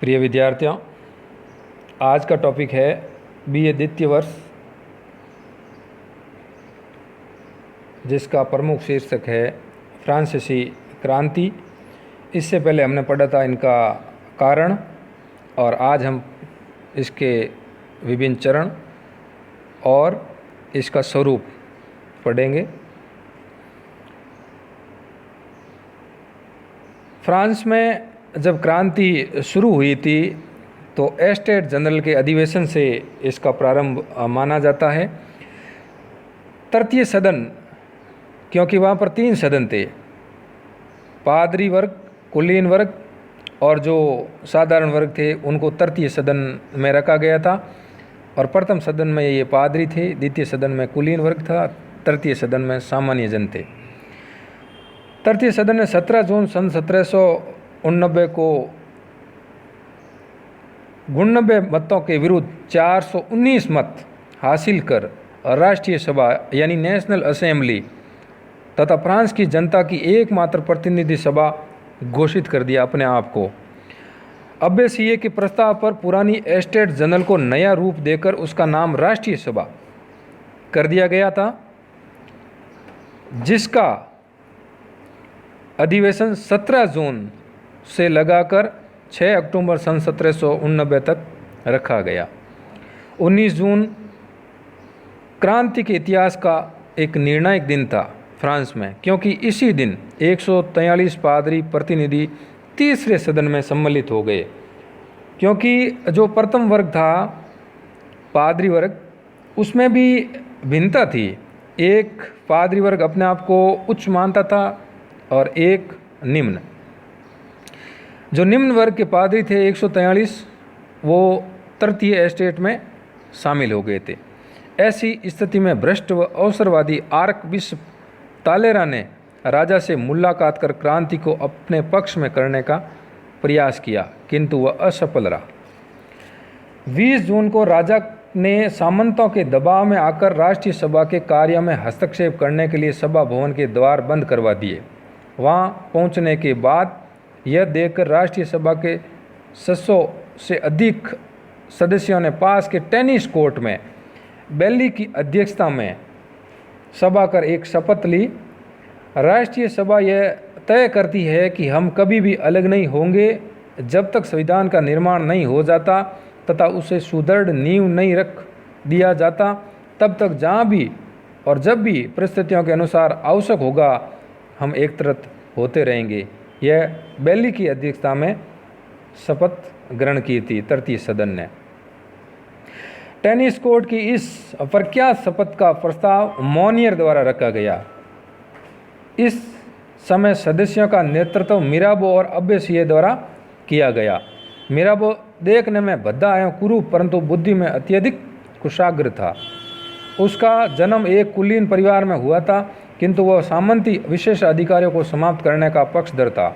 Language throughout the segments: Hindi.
प्रिय विद्यार्थियों, आज का टॉपिक है बीए द्वितीय वर्ष, जिसका प्रमुख शीर्षक है फ्रांसीसी क्रांति। इससे पहले हमने पढ़ा था इनका कारण, और आज हम इसके विभिन्न चरण और इसका स्वरूप पढ़ेंगे। फ्रांस में जब क्रांति शुरू हुई थी तो एस्टेट जनरल के अधिवेशन से इसका प्रारंभ माना जाता है। तृतीय सदन, क्योंकि वहाँ पर 3 सदन थे, पादरी वर्ग, कुलीन वर्ग और जो साधारण वर्ग थे, उनको तृतीय सदन में रखा गया था। और प्रथम सदन में ये पादरी थे, द्वितीय सदन में कुलीन वर्ग था, तृतीय सदन में सामान्य जन थे। तृतीय सदन ने 17 जून सन 1789 को 89 मतों के विरुद्ध 419 मत हासिल कर राष्ट्रीय सभा यानी नेशनल असेंबली तथा फ्रांस की जनता की एकमात्र प्रतिनिधि सभा घोषित कर दिया अपने आप को। अब्बेसिये के प्रस्ताव पर पुरानी एस्टेट जनरल को नया रूप देकर उसका नाम राष्ट्रीय सभा कर दिया गया था, जिसका अधिवेशन 17 जून से लगाकर 6 अक्टूबर सन 1789 तक रखा गया। 19 जून क्रांति के इतिहास का एक निर्णायक दिन था फ्रांस में, क्योंकि इसी दिन 143 पादरी प्रतिनिधि तीसरे सदन में सम्मिलित हो गए। क्योंकि जो प्रथम वर्ग था, पादरी वर्ग, उसमें भी भिन्नता थी। एक पादरी वर्ग अपने आप को उच्च मानता था और एक निम्न। जो निम्न वर्ग के पादरी थे 143, वो तृतीय एस्टेट में शामिल हो गए थे। ऐसी स्थिति में भ्रष्ट व अवसरवादी आर्क बिशप तालेरा ने राजा से मुलाकात कर क्रांति को अपने पक्ष में करने का प्रयास किया, किंतु वह असफल रहा। 20 जून को राजा ने सामंतों के दबाव में आकर राष्ट्रीय सभा के कार्य में हस्तक्षेप करने के लिए सभा भवन के द्वार बंद करवा दिए। वहां पहुंचने के बाद यह देखकर राष्ट्रीय सभा के 600 से अधिक सदस्यों ने पास के टेनिस कोर्ट में बेली की अध्यक्षता में सभा कर एक शपथ ली। राष्ट्रीय सभा यह तय करती है कि हम कभी भी अलग नहीं होंगे जब तक संविधान का निर्माण नहीं हो जाता तथा उसे सुदृढ़ नींव नहीं रख दिया जाता, तब तक जहाँ भी और जब भी परिस्थितियों के अनुसार आवश्यक होगा हम एकत्रित होते रहेंगे। यह बेली की अध्यक्षता में शपथ ग्रहण की थी तृतीय सदन ने। टेनिस कोर्ट की इस प्रख्यात शपथ का प्रस्ताव मोनियर द्वारा रखा गया। इस समय सदस्यों का नेतृत्व मिराबो और अब्बेसिये द्वारा किया गया। मिराबो देखने में भद्दा एवं कुरूप परंतु बुद्धि में अत्यधिक कुशाग्र था। उसका जन्म एक कुलीन परिवार में हुआ था, किंतु वह सामंती विशेष अधिकारियों को समाप्त करने का पक्षधर था।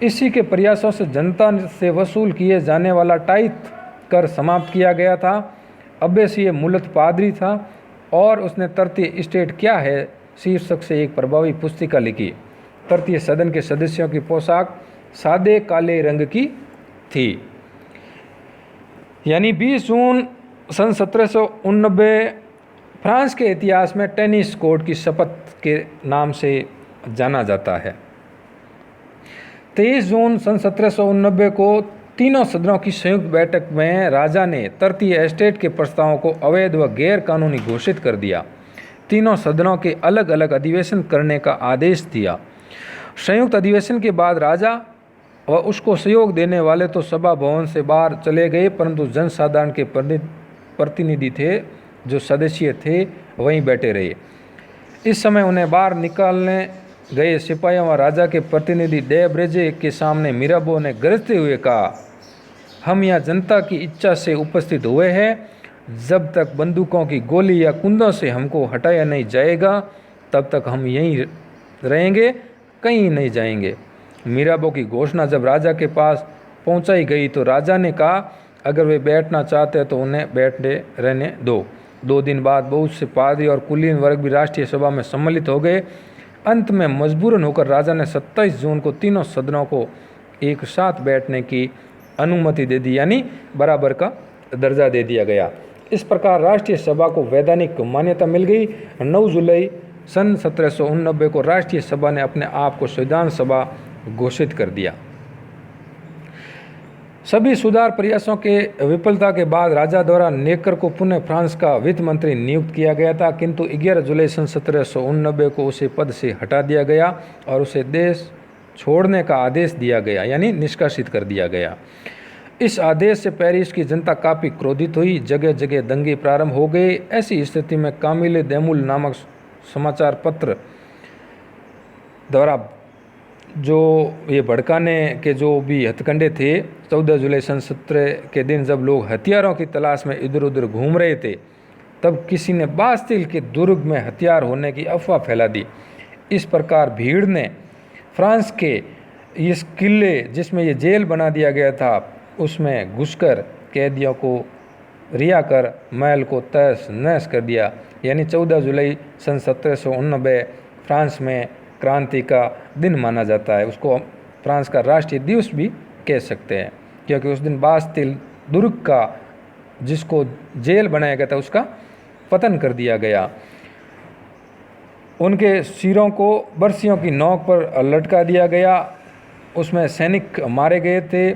इसी के प्रयासों से जनता से वसूल किए जाने वाला टाइथ कर समाप्त किया गया था। अब्बेसिये मूलतः पादरी था और उसने तृतीय स्टेट क्या है शीर्षक से एक प्रभावी पुस्तिका लिखी। तृतीय सदन के सदस्यों की पोशाक सादे काले रंग की थी। यानी 20 जून सन 1789 फ्रांस के इतिहास में टेनिस कोर्ट की शपथ के नाम से जाना जाता है। 23 जून सन 1789 को तीनों सदनों की संयुक्त बैठक में राजा ने तृतीय एस्टेट के प्रस्तावों को अवैध व गैर कानूनी घोषित कर दिया। तीनों सदनों के अलग अलग अधिवेशन करने का आदेश दिया। संयुक्त अधिवेशन के बाद राजा व उसको सहयोग देने वाले तो सभा भवन से बाहर चले गए, परंतु जनसाधारण के प्रतिनिधि थे, जो सदस्य थे, वहीं बैठे रहे। इस समय उन्हें बाहर निकालने गए सिपाहियों व राजा के प्रतिनिधि डे ब्रेजे के सामने मिराबो ने गरजते हुए कहा, हम यहाँ जनता की इच्छा से उपस्थित हुए हैं। जब तक बंदूकों की गोली या कुंदों से हमको हटाया नहीं जाएगा तब तक हम यहीं रहेंगे, कहीं नहीं जाएंगे। मिराबो की घोषणा जब राजा के पास पहुंचाई गई तो राजा ने कहा, अगर वे बैठना चाहते हैं तो उन्हें बैठने रहने दो। 2 दिन बाद बहुत से पादरी और कुलीन वर्ग भी राष्ट्रीय सभा में सम्मिलित हो गए। अंत में मजबूरन होकर राजा ने 27 जून को तीनों सदनों को एक साथ बैठने की अनुमति दे दी, यानी बराबर का दर्जा दे दिया गया। इस प्रकार राष्ट्रीय सभा को वैधानिक मान्यता मिल गई। 9 जुलाई सन 1789 को राष्ट्रीय सभा ने अपने आप को संविधान सभा घोषित कर दिया। सभी सुधार प्रयासों के विफलता के बाद राजा द्वारा नेकर को पुनः फ्रांस का वित्त मंत्री नियुक्त किया गया था, किंतु 11 जुलाई सन 1789 को उसे पद से हटा दिया गया और उसे देश छोड़ने का आदेश दिया गया, यानी निष्कासित कर दिया गया। इस आदेश से पेरिस की जनता काफ़ी क्रोधित हुई, जगह जगह दंगे प्रारंभ हो गए। ऐसी स्थिति में कामिले देमुल नामक समाचार पत्र द्वारा जो ये भड़काने के जो भी हथकंडे थे, 14 जुलाई सन 17 के दिन जब लोग हथियारों की तलाश में इधर उधर घूम रहे थे, तब किसी ने बास्तिल के दुर्ग में हथियार होने की अफवाह फैला दी। इस प्रकार भीड़ ने फ्रांस के इस किले, जिसमें ये जेल बना दिया गया था, उसमें घुसकर कैदियों को रिहा कर महल को तहस नहस कर दिया। यानी 14 जुलाई सन 1789 फ्रांस में क्रांति का दिन माना जाता है। उसको फ्रांस का राष्ट्रीय दिवस भी कह सकते हैं, क्योंकि उस दिन बास्तिल दुर्ग का, जिसको जेल बनाया गया था, उसका पतन कर दिया गया। उनके सिरों को बरसियों की नोक पर लटका दिया गया। उसमें सैनिक मारे गए थे।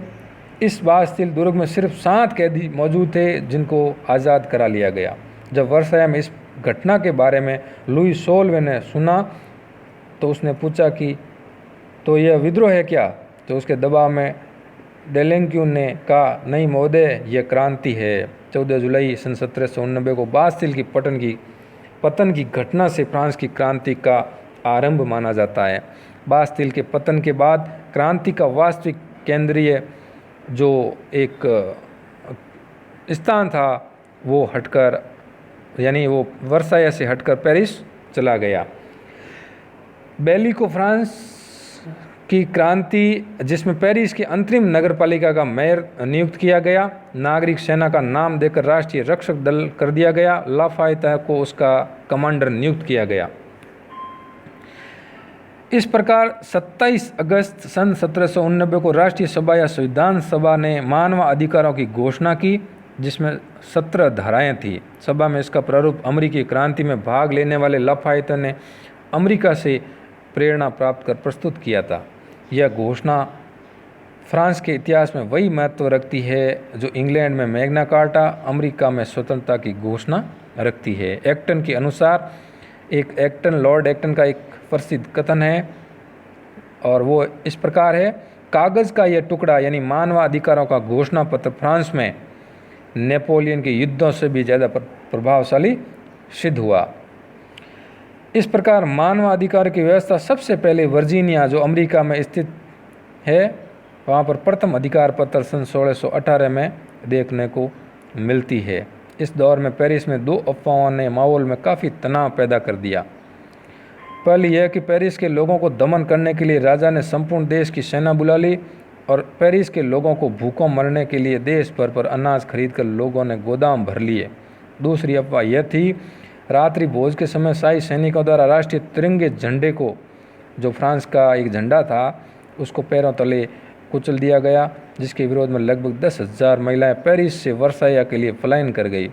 इस बास्तिल दुर्ग में सिर्फ 7 कैदी मौजूद थे जिनको आज़ाद करा लिया गया। जब वर्साय में इस घटना के बारे में लुई 16वें ने सुना तो उसने पूछा कि तो यह विद्रोह है क्या? तो उसके दबाव में डेलेंक्यू ने कहा, नहीं महोदय, यह क्रांति है। 14 जुलाई सन 1789 को बास्तिल की पतन की घटना से फ्रांस की क्रांति का आरंभ माना जाता है। बास्तिल के पतन के बाद क्रांति का वास्तविक केंद्रीय जो एक स्थान था वो हटकर, यानी वो वर्साय से हटकर पेरिस चला गया। बेली को फ्रांस की क्रांति, जिसमें पेरिस की अंतरिम नगरपालिका का मेयर नियुक्त किया गया, नागरिक सेना का नाम देकर राष्ट्रीय रक्षक दल कर दिया गया। लाफायत को उसका कमांडर नियुक्त किया गया। इस प्रकार 27 अगस्त सन 1789 को राष्ट्रीय सभा या संविधान सभा ने मानव अधिकारों की घोषणा की, जिसमें 17 धाराएं थी। सभा में इसका प्रारूप अमेरिकी क्रांति में भाग लेने वाले लाफायत ने अमेरिका से प्रेरणा प्राप्त कर प्रस्तुत किया था। यह घोषणा फ्रांस के इतिहास में वही महत्व रखती है जो इंग्लैंड में मैग्ना कार्टा, अमेरिका में स्वतंत्रता की घोषणा रखती है। एक्टन के अनुसार, लॉर्ड एक्टन का एक प्रसिद्ध कथन है और वो इस प्रकार है, कागज़ का यह टुकड़ा यानी मानवाधिकारों का घोषणा पत्र फ्रांस में नेपोलियन के युद्धों से भी ज़्यादा प्रभावशाली सिद्ध हुआ। इस प्रकार मानवाधिकार की व्यवस्था सबसे पहले वर्जीनिया, जो अमेरिका में स्थित है, वहाँ पर प्रथम अधिकार पत्र सन 1618 में देखने को मिलती है। इस दौर में पेरिस में 2 अफवाहों ने माहौल में काफ़ी तनाव पैदा कर दिया। पहली यह कि पेरिस के लोगों को दमन करने के लिए राजा ने संपूर्ण देश की सेना बुला ली और पेरिस के लोगों को भूखों मरने के लिए देश भर पर अनाज खरीदकर लोगों ने गोदाम भर लिए। दूसरी अफवाह यह थी, रात्रि भोज के समय शाही सैनिकों द्वारा राष्ट्रीय तिरंगे झंडे को, जो फ्रांस का एक झंडा था, उसको पैरों तले कुचल दिया गया, जिसके विरोध में लगभग 10,000 महिलाएं पेरिस से वर्साया के लिए पलायन कर गई।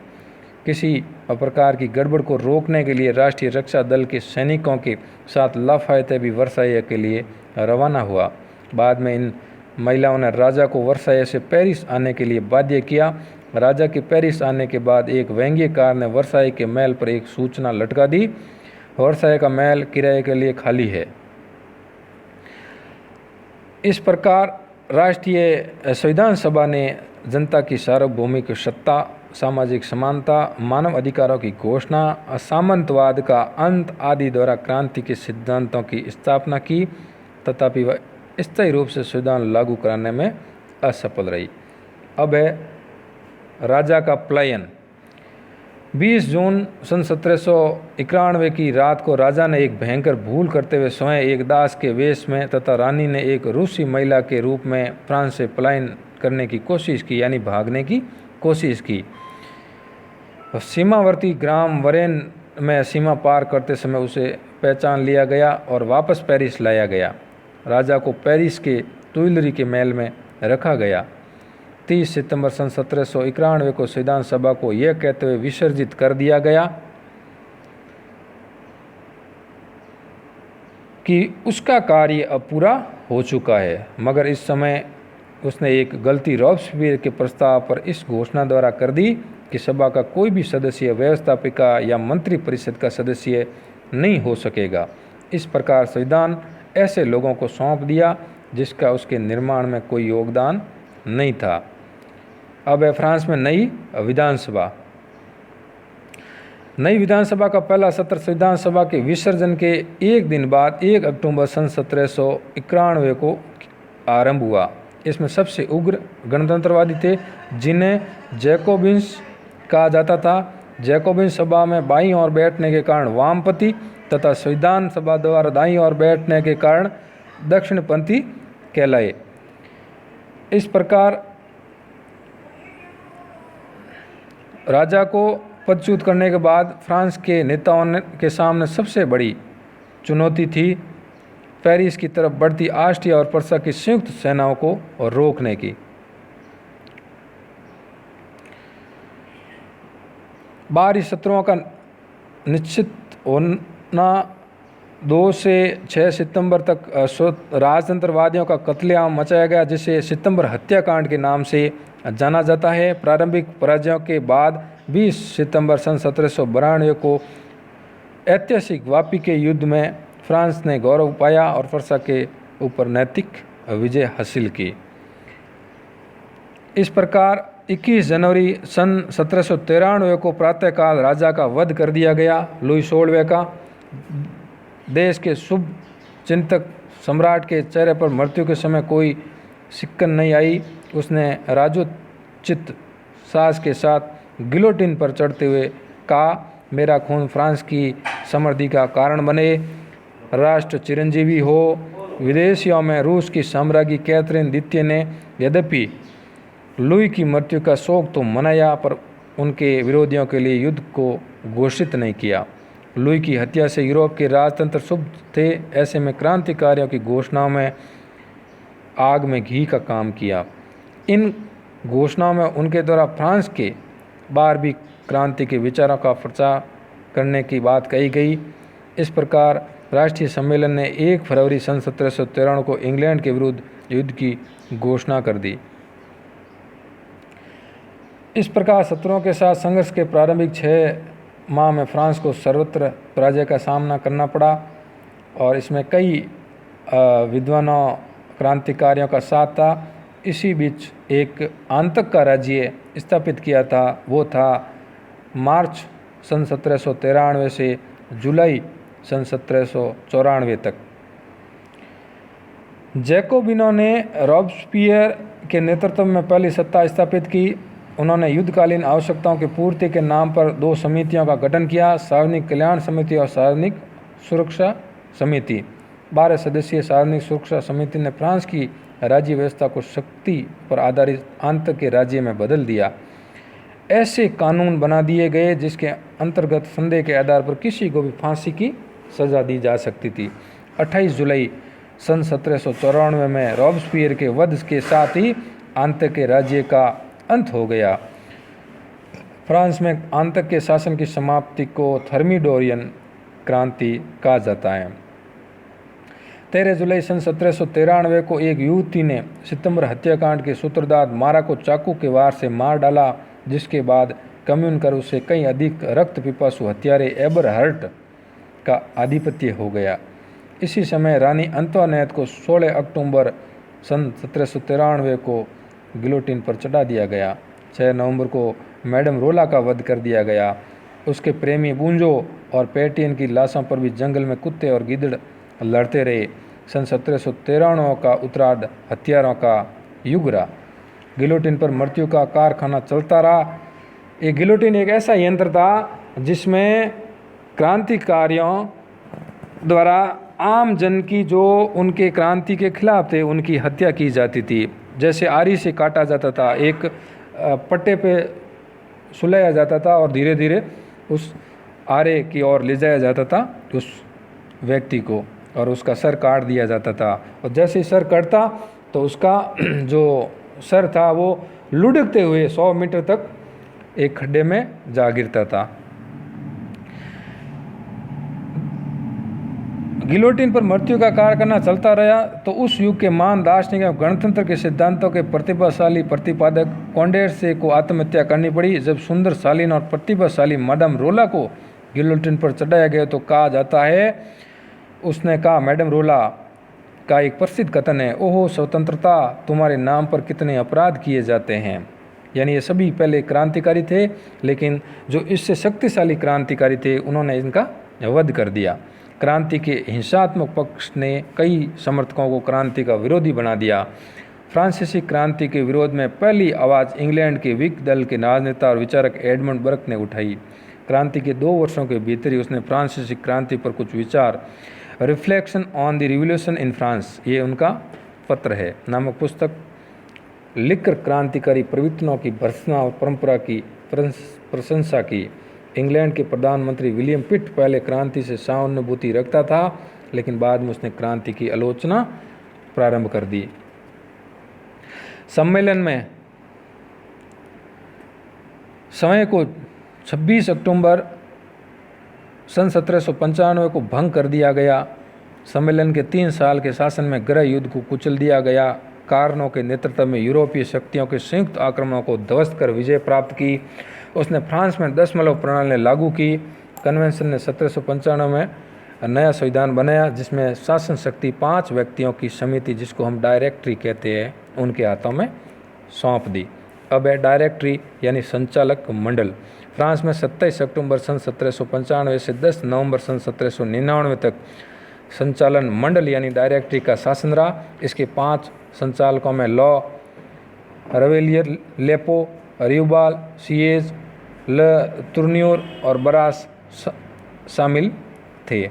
किसी प्रकार की गड़बड़ को रोकने के लिए राष्ट्रीय रक्षा दल के सैनिकों के साथ लाफायत भी वर्साया के लिए रवाना हुआ। बाद में इन महिलाओं ने राजा को वर्साया से पेरिस आने के लिए बाध्य किया। राजा के पेरिस आने के बाद एक व्यंग्यकार ने वर्साय के महल पर एक सूचना लटका दी, वर्साय का महल किराए के लिए खाली है। इस प्रकार राष्ट्रीय संविधान सभा ने जनता की सार्वभौमिक सत्ता, सामाजिक समानता, मानव अधिकारों की घोषणा, सामंतवाद का अंत आदि द्वारा क्रांति के सिद्धांतों की स्थापना की, तथापि वह स्थायी रूप से संविधान लागू कराने में असफल रही। अब है राजा का पलायन। 20 जून सन 1791 की रात को राजा ने एक भयंकर भूल करते हुए स्वयं एक दास के वेश में तथा रानी ने एक रूसी महिला के रूप में फ्रांस से पलायन करने की कोशिश की, यानी भागने की कोशिश की। सीमावर्ती ग्राम वरेन में सीमा पार करते समय उसे पहचान लिया गया और वापस पेरिस लाया गया। राजा को पेरिस के तुइलरी के महल में रखा गया। 30 सितंबर सन 1791 को संविधान सभा को यह कहते हुए विसर्जित कर दिया गया कि उसका कार्य अब पूरा हो चुका है। मगर इस समय उसने एक गलती रॉबस्पियर के प्रस्ताव पर इस घोषणा द्वारा कर दी कि सभा का कोई भी सदस्य व्यवस्थापिका या मंत्री परिषद का सदस्य नहीं हो सकेगा। इस प्रकार संविधान ऐसे लोगों को सौंप दिया जिसका उसके निर्माण में कोई योगदान नहीं था। अब है फ्रांस में नई विधानसभा। नई विधानसभा का पहला सत्र संविधान सभा के विसर्जन के एक दिन बाद 1 अक्टूबर सन 1791 को आरंभ हुआ। इसमें सबसे उग्र गणतंत्रवादी थे, जिन्हें जैकोबिन्स कहा जाता था। जैकोबिन सभा में बाईं ओर बैठने के कारण वामपंथी तथा संविधान सभा द्वारा दाईं ओर बैठने के कारण दक्षिणपंथी कहलाए। इस प्रकार राजा को पदच्युत करने के बाद फ्रांस के नेताओं के सामने सबसे बड़ी चुनौती थी पेरिस की तरफ बढ़ती ऑस्ट्रिया और प्रसा की संयुक्त सेनाओं को रोकने की। बाहरी शत्रुओं का निश्चित होना 2 से 6 सितंबर तक राजतंत्रवादियों का कत्लेआम मचाया गया, जिसे सितंबर हत्याकांड के नाम से जाना जाता है। प्रारंभिक पराजयों के बाद 20 सितंबर सन 1792 को ऐतिहासिक वापी के युद्ध में फ्रांस ने गौरव पाया और प्रसा के ऊपर नैतिक विजय हासिल की। इस प्रकार 21 जनवरी सन 1793 को प्रातःकाल राजा का वध कर दिया गया। लुई 16वें का देश के शुभ चिंतक सम्राट के चेहरे पर मृत्यु के समय कोई सिक्कन नहीं आई। उसने राजोचित सास के साथ गिलोटिन पर चढ़ते हुए कहा, मेरा खून फ्रांस की समृद्धि का कारण बने, राष्ट्र चिरंजीवी हो। विदेशियों में रूस की साम्राज्ञी कैथरीन द्वितीय ने यद्यपि लुई की मृत्यु का शोक तो मनाया, पर उनके विरोधियों के लिए युद्ध को घोषित नहीं किया। लुई की हत्या से यूरोप के राजतंत्र शुभ थे। ऐसे में क्रांतिकारियों की घोषणाओं में आग में घी का काम किया। इन घोषणाओं में उनके द्वारा फ्रांस के बाहर भी क्रांति के विचारों का प्रचार करने की बात कही गई। इस प्रकार राष्ट्रीय सम्मेलन ने 1 फरवरी सन 1793 को इंग्लैंड के विरुद्ध युद्ध की घोषणा कर दी। इस प्रकार शत्रुओं के साथ संघर्ष के प्रारंभिक 6 माह में फ्रांस को सर्वत्र पराजय का सामना करना पड़ा और इसमें कई विद्वानों क्रांतिकारियों का साथ था। इसी बीच एक आंतक का राज्य स्थापित किया था, वो था मार्च सन 1793 से जुलाई सन 1794 तक। जैकोबिनों ने रॉबस्पियर के नेतृत्व में पहली सत्ता स्थापित की। उन्होंने युद्धकालीन आवश्यकताओं की पूर्ति के नाम पर 2 समितियों का गठन किया, सार्वजनिक कल्याण समिति और सार्वजनिक सुरक्षा समिति। 12 सदस्यीय सार्वजनिक सुरक्षा समिति ने फ्रांस की राज्य व्यवस्था को शक्ति पर आधारित आंतक के राज्य में बदल दिया। ऐसे कानून बना दिए गए जिसके अंतर्गत संदेह के आधार पर किसी को भी फांसी की सजा दी जा सकती थी। 28 जुलाई सन 1794 में रॉबस्पियर के वध के साथ ही आंतक के राज्य का अंत हो गया। फ्रांस में आंतक के शासन की समाप्ति को थर्मिडोरियन क्रांति कहा जाता है। 13 जुलाई सन 1793 को एक युवती ने सितंबर हत्याकांड के सूत्रधार मारा को चाकू के वार से मार डाला, जिसके बाद कम्यून कर उसे कई अधिक रक्त पिपासु हत्यारे एबरहर्ट का आधिपत्य हो गया। इसी समय रानी अंतोनेट को 16 अक्टूबर सन 1793 को गिलोटिन पर चढ़ा दिया गया। 6 नवंबर को मैडम रोला का वध कर दिया गया। उसके प्रेमी बूंजो और पेटियन की लाशों पर भी जंगल में कुत्ते और गिद्ध लड़ते रहे। सन 1793 का उत्तरार्ध हथियारों का युग रहा। गिलोटिन पर मृत्यु का कारखाना चलता रहा। ये गिलोटिन एक ऐसा यंत्र था जिसमें क्रांतिकारियों द्वारा आम जन की जो उनके क्रांति के खिलाफ थे उनकी हत्या की जाती थी। जैसे आरी से काटा जाता था, एक पट्टे पे सुलाया जाता था और धीरे धीरे उस आरे की ओर ले जाया जाता था उस व्यक्ति को और उसका सर काट दिया जाता था। और जैसे ही सर कटता तो उसका जो सर था वो लुढ़कते हुए 100 मीटर तक एक खड्डे में जा गिरता था। गिलोटिन पर मृत्यु का कार्यक्रम चलता रहा तो उस युग के महान दार्शनिक एवं गणतंत्र के सिद्धांतों के प्रतिभाशाली प्रतिपादक कॉन्डेर्से को आत्महत्या करनी पड़ी। जब सुंदर शालीन और प्रतिभाशाली मैडम रोला को गिलोटिन पर चढ़ाया गया तो कहा जाता है, उसने कहा, मैडम रोला का एक प्रसिद्ध कथन है, ओहो स्वतंत्रता, तुम्हारे नाम पर कितने अपराध किए जाते हैं। यानी ये सभी पहले क्रांतिकारी थे, लेकिन जो इससे शक्तिशाली क्रांतिकारी थे उन्होंने इनका वध कर दिया। क्रांति के हिंसात्मक पक्ष ने कई समर्थकों को क्रांति का विरोधी बना दिया। फ्रांसीसी क्रांति के विरोध में पहली आवाज़ इंग्लैंड के विक दल के राजनेता और विचारक एडमंड बर्क ने उठाई। क्रांति के 2 वर्षों के भीतर ही उसने फ्रांसीसी क्रांति पर कुछ विचार, reflection on the revolution in France, ये उनका पत्र है नामक पुस्तक लिखकर क्रांतिकारी प्रवृत्तियों की भर्त्सना और परंपरा की प्रशंसा की। इंग्लैंड के प्रधानमंत्री विलियम पिट पहले क्रांति से सहानुभूति रखता था, लेकिन बाद में उसने क्रांति की आलोचना प्रारंभ कर दी। सम्मेलन में समय को 26 अक्टूबर सन 1795 को भंग कर दिया गया। सम्मेलन के 3 साल के शासन में गृह युद्ध को कुचल दिया गया। कार्नो के नेतृत्व में यूरोपीय शक्तियों के संयुक्त आक्रमणों को ध्वस्त कर विजय प्राप्त की। उसने फ्रांस में दशमलव प्रणाली लागू की। कन्वेंशन ने 1795 में नया संविधान बनाया, जिसमें शासन शक्ति 5 व्यक्तियों की समिति, जिसको हम डायरेक्टरी कहते हैं, उनके हाथों में सौंप दी। अब है डायरेक्टरी यानी संचालक मंडल। फ्रांस में 27 अक्टूबर सन 1795 से 10 नवंबर सन 1799 तक संचालन मंडल यानी डायरेक्टरी का शासन रहा। इसके 5 संचालकों में लॉ, रवेलियर, लेपो, रिउबाल, सिएज, ल तुर्न्योर और बरास शामिल थे।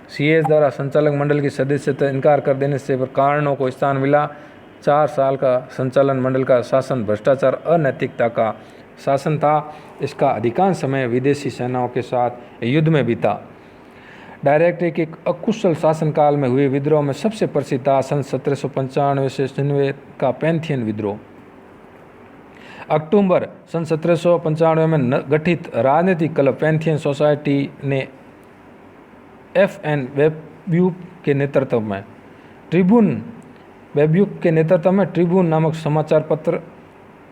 सिएज द्वारा संचालक मंडल की सदस्यता इनकार कर देने से कार्नो को स्थान मिला। 4 साल का संचालन मंडल का शासन भ्रष्टाचार, अनैतिकता का शासन था। इसका अधिकांश समय विदेशी सेनाओं के साथ युद्ध में बीता। डायरेक्टरी के अकुशल शासनकाल में हुए विद्रोह में सबसे प्रसिद्ध था सन 1795 से 96 का पैंथियन विद्रोह। अक्टूबर सन 1795 में गठित राजनीतिक क्लब पैंथियन सोसाइटी ने FN वेब्यूक के नेतृत्व में ट्रिब्यून नामक समाचार पत्र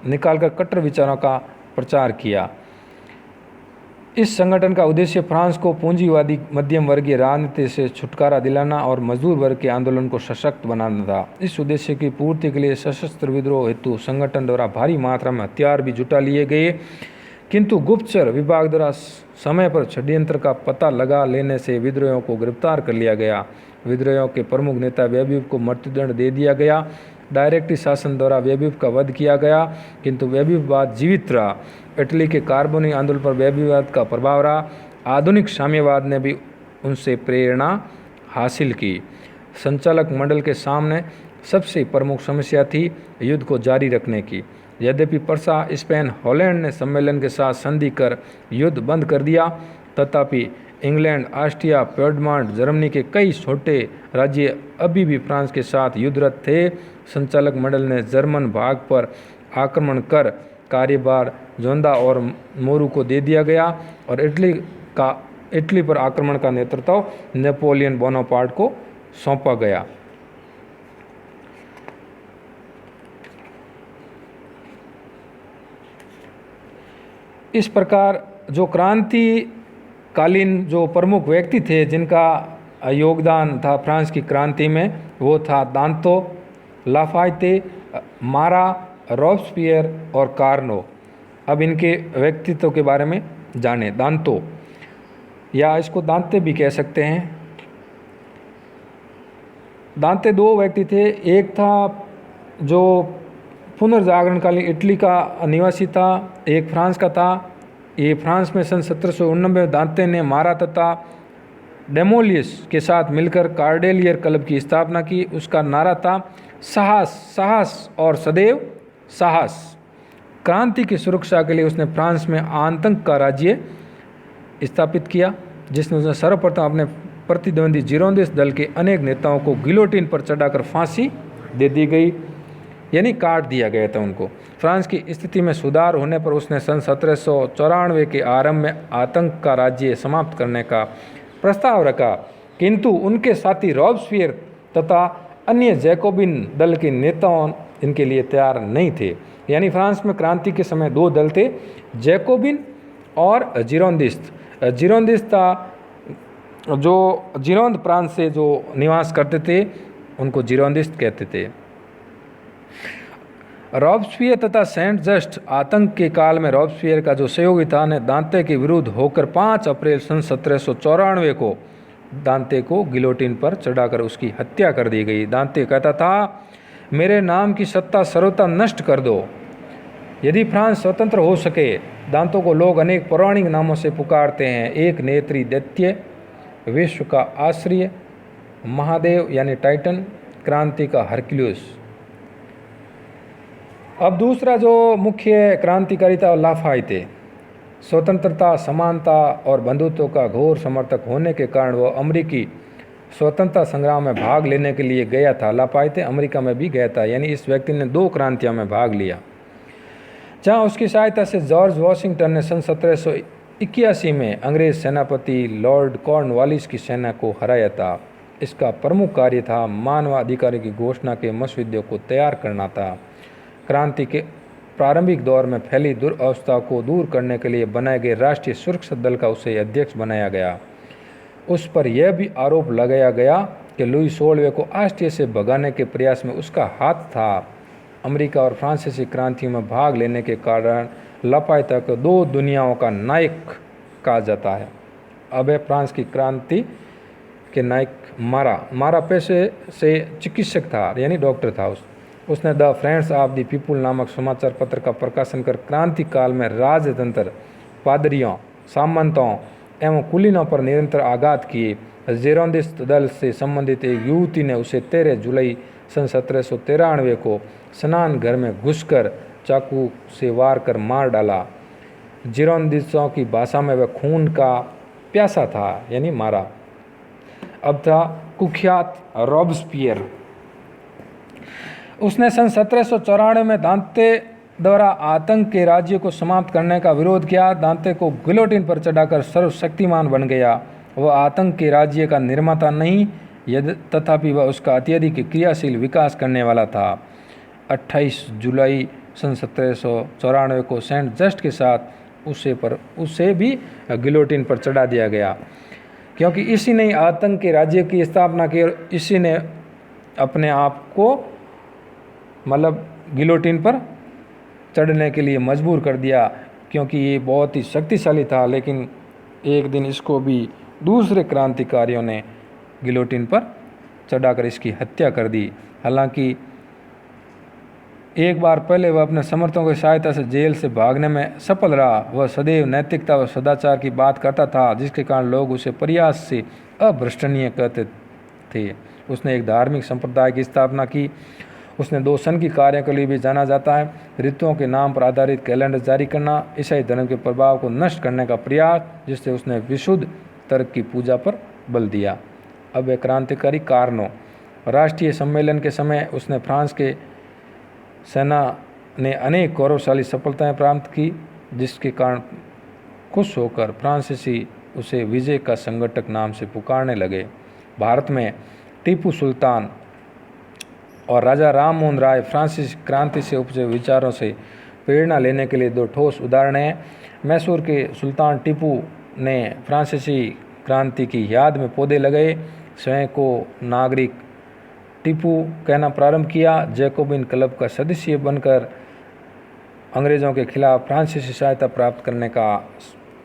निकालकर कट्टर विचारों का प्रचार किया। इस संगठन का उद्देश्य फ्रांस को पूंजीवादी मध्यम वर्गीय राजनीति से छुटकारा दिलाना और मजदूर वर्ग के आंदोलन को सशक्त बनाना था। इस उद्देश्य की पूर्ति के लिए सशस्त्र विद्रोह हेतु संगठन द्वारा भारी मात्रा में हथियार भी जुटा लिए गए, किंतु गुप्तचर विभाग द्वारा समय पर षड्यंत्र का पता लगा लेने से विद्रोहियों को गिरफ्तार कर लिया गया। विद्रोहियों के प्रमुख नेता वेब्यूक को मृत्युदंड दे दिया गया। डायरेक्टरी शासन द्वारा वेब्यूक का वध किया गया, किंतु वेब्यूकवाद जीवित रहा। इटली के कार्बोनी आंदोलन पर वेब्यूकवाद का प्रभाव रहा। आधुनिक साम्यवाद ने भी उनसे प्रेरणा हासिल की। संचालक मंडल के सामने सबसे प्रमुख समस्या थी युद्ध को जारी रखने की। यद्यपि पर्सा, स्पेन, हॉलैंड ने सम्मेलन के साथ संधि कर युद्ध बंद कर दिया, तथापि इंग्लैंड, ऑस्ट्रिया, पिएडमॉन्ट, जर्मनी के कई छोटे राज्य अभी भी फ्रांस के साथ युद्धरत थे। संचालक मंडल ने जर्मन भाग पर आक्रमण कर कार्यभार जोंदा और मोरू को दे दिया गया और इटली पर आक्रमण का नेतृत्व नेपोलियन बोनापार्ट को सौंपा गया। इस प्रकार जो क्रांतिकालीन जो प्रमुख व्यक्ति थे जिनका योगदान था फ्रांस की क्रांति में, वो था दांतो, लाफायते, मारा, रॉब्सपियर और कार्नो। अब इनके व्यक्तित्व के बारे में जाने। दांतो या इसको दांते भी कह सकते हैं। दांते 2 व्यक्ति थे। एक था जो पुनर्जागरणकालीन इटली का निवासी था, एक फ्रांस का था। ये फ्रांस में सन 1789 दांते ने मारा तथा डेमोलियस के साथ मिलकर कार्डेलियर क्लब की स्थापना की। उसका नारा था साहस, साहस और सदैव साहस। क्रांति की सुरक्षा के लिए उसने फ्रांस में आतंक का राज्य स्थापित किया, जिसमें उसने सर्वप्रथम अपने प्रतिद्वंदी जिरोंदिस दल के अनेक नेताओं को गिलोटिन पर चढ़ाकर फांसी दे दी गई। यानी काट दिया गया था उनको। फ्रांस की स्थिति में सुधार होने पर उसने सन 1794 के आरंभ में आतंक का राज्य समाप्त करने का प्रस्ताव रखा, किंतु उनके साथी रॉबस्पियर तथा अन्य जैकोबिन दल के नेताओं इनके लिए तैयार नहीं थे। यानी फ्रांस में क्रांति के समय दो दल थे, जैकोबिन और जिरोंदिस्ट। जिरोंदिस्ट था जो जिरोंद प्रांत से जो निवास करते थे, उनको जिरोंदिस्ट कहते थे। रॉबस्पियर तथा सेंट जस्ट आतंक के काल में रॉबस्पियर का जो सहयोगी था ने दांते के विरुद्ध होकर 5 अप्रैल सन 1794 को दांते को गिलोटिन पर चढ़ाकर उसकी हत्या कर दी गई। दांते कहता था, मेरे नाम की सत्ता सर्वथा नष्ट कर दो। यदि फ्रांस स्वतंत्र हो सके। दांतों को लोग अनेक पौराणिक नामों से पुकारते हैं। एक नेत्री दैत्य, विश्व का आश्रय, महादेव यानी टाइटन, क्रांति का हरक्यूलिस। अब दूसरा जो मुख्य क्रांतिकारी था लाफाइते। स्वतंत्रता, समानता और बंधुत्व का घोर समर्थक होने के कारण वह अमेरिकी स्वतंत्रता संग्राम में भाग लेने के लिए गया था। लाफाइते अमेरिका में भी गया था, यानी इस व्यक्ति ने 2 क्रांतियों में भाग लिया, जहां उसकी सहायता से जॉर्ज वॉशिंगटन ने सन 1781 में अंग्रेज सेनापति लॉर्ड कॉर्नवालिस की सेना को हराया था। इसका प्रमुख कार्य था मानवाधिकार की घोषणा के मसौदे को तैयार करना था। क्रांति के प्रारंभिक दौर में फैली दुर्व्यवस्था को दूर करने के लिए बनाए गए राष्ट्रीय सुरक्षा दल का उसे अध्यक्ष बनाया गया। उस पर यह भी आरोप लगाया गया कि लुई 16वें को ऑस्ट्रिया से भगाने के प्रयास में उसका हाथ था। अमेरिका और फ्रांसीसी क्रांति में भाग लेने के कारण लाफाइते को 2 दुनियाओं का नायक कहा जाता है। अब है फ्रांस की क्रांति के नायक मारा पेशे से चिकित्सक था, यानी डॉक्टर था। उसने the friends of the people नामक समाचार पत्र का प्रकाशन कर क्रांति काल में राजतंत्र, पादरियों, सामंतों एवं कुलीनों पर निरंतर आघात किए। जिरोंदिस्ट दल से संबंधित एक युवती ने उसे 13 जुलाई सन 1793 को स्नान घर में घुसकर चाकू से वार कर मार डाला। जिरोंदिस्टों की भाषा में वह खून का प्यासा था, यानी मारा। अब था कुख्यात रॉबस्पियर। उसने सन 1794 में दांते द्वारा आतंक के राज्य को समाप्त करने का विरोध किया। दांते को गिलोटिन पर चढ़ाकर सर्वशक्तिमान बन गया। वह आतंक के राज्य का निर्माता नहीं, तथापि वह उसका अत्यधिक क्रियाशील विकास करने वाला था। 28 जुलाई सन 1794 को सेंट जस्ट के साथ उसे भी गिलोटिन पर चढ़ा दिया गया, क्योंकि इसी ने आतंक के राज्य की स्थापना की और इसी ने अपने आप को गिलोटिन पर चढ़ने के लिए मजबूर कर दिया, क्योंकि ये बहुत ही शक्तिशाली था। लेकिन एक दिन इसको भी दूसरे क्रांतिकारियों ने गिलोटिन पर चढ़ाकर इसकी हत्या कर दी। हालांकि एक बार पहले वह अपने समर्थकों की सहायता से जेल से भागने में सफल रहा। वह सदैव नैतिकता व सदाचार की बात करता था, जिसके कारण लोग उसे प्रयास से अभ्रष्टनीय कहते थे। उसने एक धार्मिक संप्रदाय की स्थापना की। उसने 2 सन की कार्यों के लिए भी जाना जाता है। ऋतुओं के नाम पर आधारित कैलेंडर जारी करना, ईसाई धर्म के प्रभाव को नष्ट करने का प्रयास, जिससे उसने विशुद्ध तर्क की पूजा पर बल दिया। अब वे क्रांतिकारी कारणों। राष्ट्रीय सम्मेलन के समय उसने फ्रांस के सेना ने अनेक गौरवशाली सफलताएं प्राप्त की, जिसके कारण खुश होकर फ्रांसीसी उसे विजय का संगठक नाम से पुकारने लगे। भारत में टीपू सुल्तान और राजा राम मोहन राय फ्रांसीसी क्रांति से उपजे विचारों से प्रेरणा लेने के लिए 2 ठोस उदाहरण हैं। मैसूर के सुल्तान टीपू ने फ्रांसीसी क्रांति की याद में पौधे लगाए, स्वयं को नागरिक टीपू कहना प्रारंभ किया। जैकोबिन क्लब का सदस्य बनकर अंग्रेज़ों के खिलाफ फ्रांसीसी सहायता प्राप्त करने का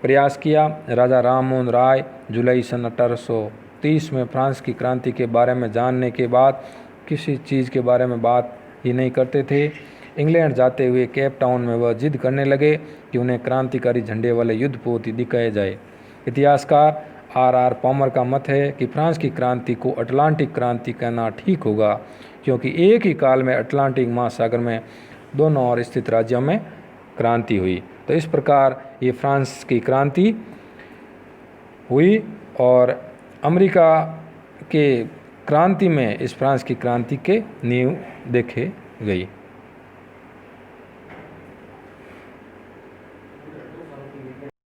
प्रयास किया। राजा राम मोहन राय जुलाई सन 1830 में फ्रांस की क्रांति के बारे में जानने के बाद किसी चीज़ के बारे में बात ही नहीं करते थे। इंग्लैंड जाते हुए केप टाउन में वह जिद करने लगे कि उन्हें क्रांतिकारी झंडे वाले युद्ध पोती दिखाए जाए। इतिहासकार R.R. पॉमर का मत है कि फ्रांस की क्रांति को अटलांटिक क्रांति कहना ठीक होगा, क्योंकि एक ही काल में अटलांटिक महासागर में दोनों ओर स्थित राज्यों में क्रांति हुई। तो इस प्रकार ये फ्रांस की क्रांति हुई और अमेरिका के क्रांति में इस फ्रांस की क्रांति के नींव देखे गई।